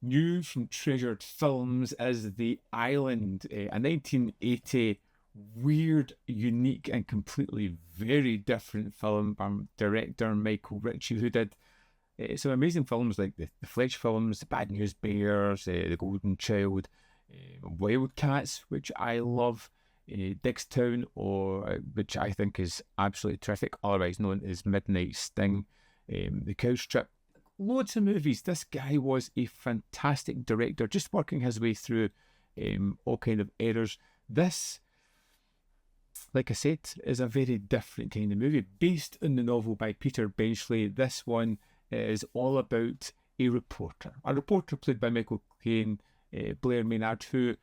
New from Treasured Films is The Island, a 1980 weird, unique, and completely very different film by director Michael Ritchie, who did some amazing films like the Fletch films, The Bad News Bears, The Golden Child, Wildcats, which I love, Dickstown, which I think is absolutely terrific, otherwise known as Midnight Sting, The Cow Strip. Loads of movies. This guy was a fantastic director, just working his way through all kind of eras. This, like I said, is a very different kind of movie. Based on the novel by Peter Benchley, this one is all about a reporter played by Michael Caine, Blair Maynard, who,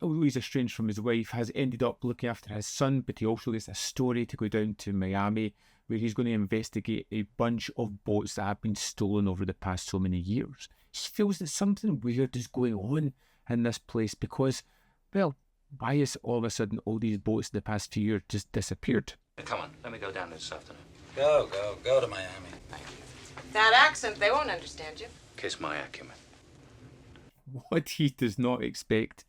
although he's estranged from his wife, has ended up looking after his son, but he also gets a story to go down to Miami, where he's going to investigate a bunch of boats that have been stolen over the past so many years. He feels that something weird is going on in this place because, well, why is all of a sudden all these boats in the past few years just disappeared? Come on, let me go down this afternoon. Go to Miami. Thank you. That accent, they won't understand you. Kiss my acumen. What he does not expect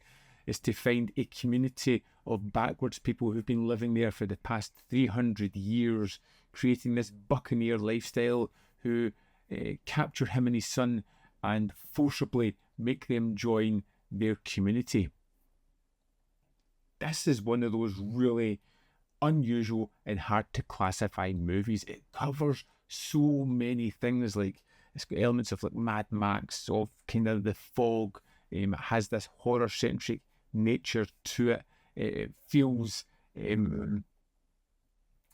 is to find a community of backwards people who've been living there for the past 300 years, creating this buccaneer lifestyle, who capture him and his son and forcibly make them join their community. This is one of those really unusual and hard to classify movies. It covers so many things, like it's got elements of like Mad Max, of kind of the fog. It has this horror-centric nature to it. It feels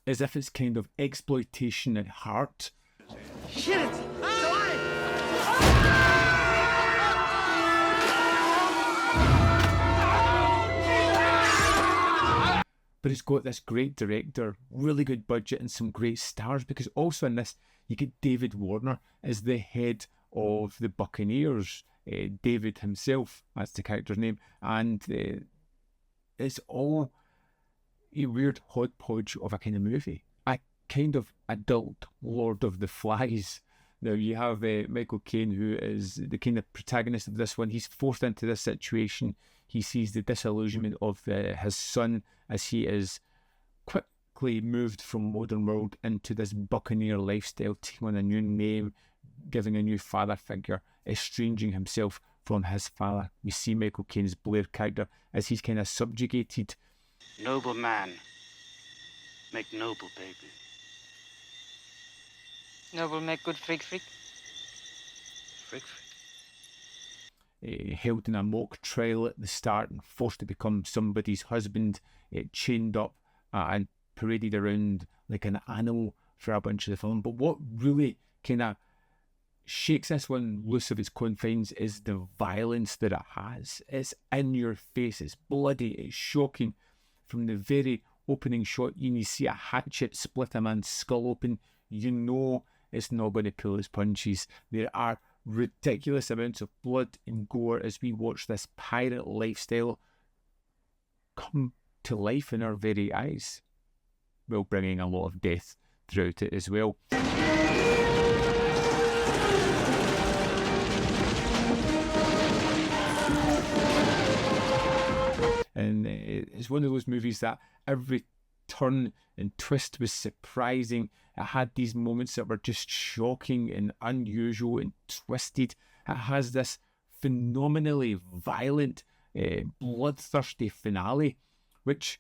as if it's kind of exploitation at heart. Shit! But it's got this great director, really good budget, and some great stars, because also in this you get David Warner as the head of the Buccaneers. David himself, that's the character's name, and it's all a weird hodgepodge of a kind of movie, a kind of adult Lord of the Flies. Now you have Michael Caine, who is the kind of protagonist of this one. He's forced into this situation. He sees the disillusionment of his son as he is quickly moved from modern world into this buccaneer lifestyle, taking on a new name, giving a new father figure, estranging himself from his father. We see Michael Caine's Blair character as he's kind of subjugated. Noble man, make noble baby. Noble make good freak freak. Frick, frick. Held in a mock trial at the start and forced to become somebody's husband, chained up and paraded around like an animal for a bunch of the film. But what really kind of shakes this one loose of its confines is the violence that it has. It's in your face, it's bloody, it's shocking. From the very opening shot, you see a hatchet split a man's skull open. You know it's not going to pull his punches. There are ridiculous amounts of blood and gore as we watch this pirate lifestyle come to life in our very eyes, while bringing a lot of death throughout it as well. And it's one of those movies that every turn and twist was surprising. It had these moments that were just shocking and unusual and twisted. It has this phenomenally violent, bloodthirsty finale, which,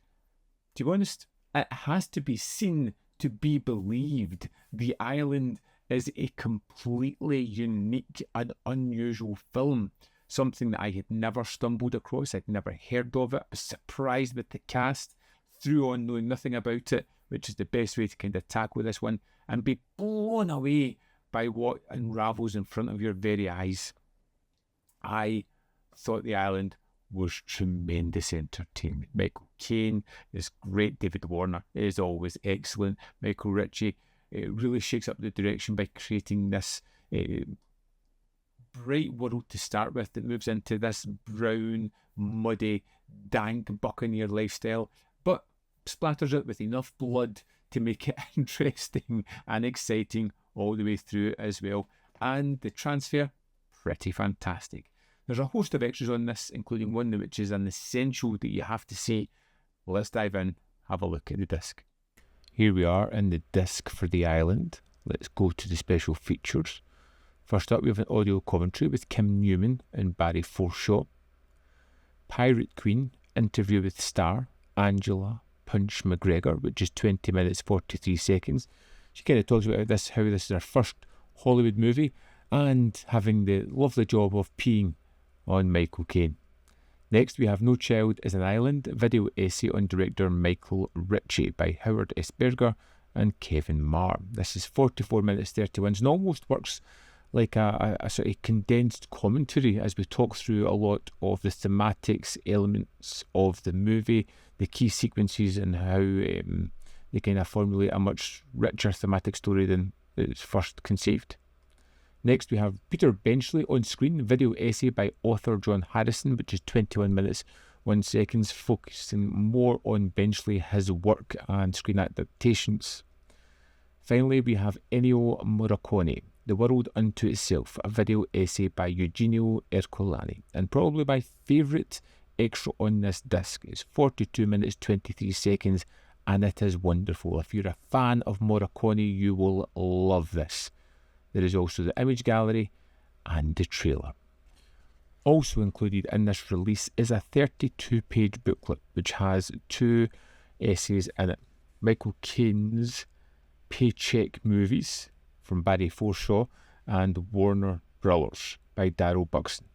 to be honest, it has to be seen to be believed. The Island is a completely unique and unusual film. Something that I had never stumbled across. I'd never heard of it. I was surprised with the cast, through on knowing nothing about it, which is the best way to kind of tackle this one, and be blown away by what unravels in front of your very eyes. I thought The Island was tremendous entertainment. Michael Caine is great. David Warner is always excellent. Michael Ritchie really shakes up the direction by creating this bright world to start with that moves into this brown, muddy, dank buccaneer lifestyle, but splatters it with enough blood to make it interesting and exciting all the way through as well. And the transfer, pretty fantastic. There's a host of extras on this, including one which is an essential that you have to see. Let's dive in, have a look at the disc. Here we are in the disc for The Island. Let's go to the special features. First up, we have an audio commentary with Kim Newman and Barry Forshaw. Pirate Queen, interview with star Angela Punch McGregor, which is 20 minutes 43 seconds. She kind of talks about this, how this is her first Hollywood movie, and having the lovely job of peeing on Michael Caine. Next, we have No Child is an Island, video essay on director Michael Ritchie by Howard S. Berger and Kevin Marr. This is 44 minutes 31 and almost works like a sort of condensed commentary as we talk through a lot of the thematics, elements of the movie, the key sequences, and how they kind of formulate a much richer thematic story than it's first conceived. Next, we have Peter Benchley on screen, video essay by author John Harrison, which is 21 minutes 1 seconds, focusing more on Benchley, his work and screen adaptations. Finally, we have Ennio Morricone, The World Unto Itself, a video essay by Eugenio Ercolani, and probably my favourite extra on this disc. It's 42 minutes 23 seconds, and it is wonderful. If you're a fan of Morricone, you will love this. There is also the image gallery and the trailer. Also included in this release is a 32-page booklet which has 2 essays in it. Michael Caine's Paycheck Movies from Barry Forshaw and Warner Brothers by Darryl Buxton.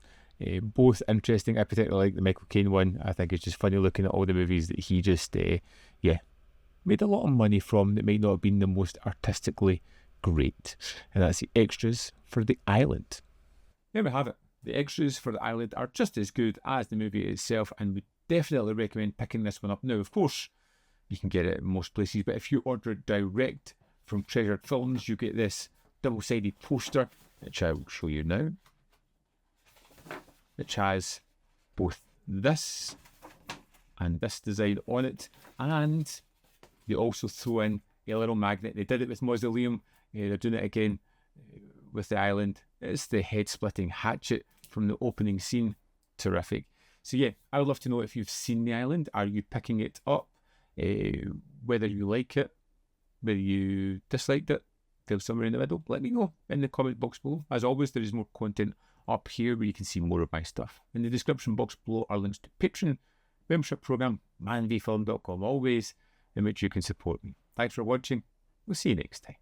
Both interesting. I particularly like the Michael Caine one. I think it's just funny looking at all the movies that he just made a lot of money from that might not have been the most artistically great. And that's the extras for The Island. There we have it. The extras for The Island are just as good as the movie itself, and we definitely recommend picking this one up. Now, of course, you can get it in most places, but if you order it direct from Treasured Films, you get this double-sided poster, which I will show you now, which has both this and this design on it, and they also throw in a little magnet. They did it with Mausoleum. They're doing it again with The Island. It's the head-splitting hatchet from the opening scene. Terrific. So yeah, I would love to know if you've seen The Island. Are you picking it up? Whether you like it, whether you disliked it, feel somewhere in the middle. Let me know in the comment box below. As always, there is more content up here where you can see more of my stuff. In the description box below are links to Patreon, membership program, manvfilm.com, always in which you can support me. Thanks for watching. We'll see you next time.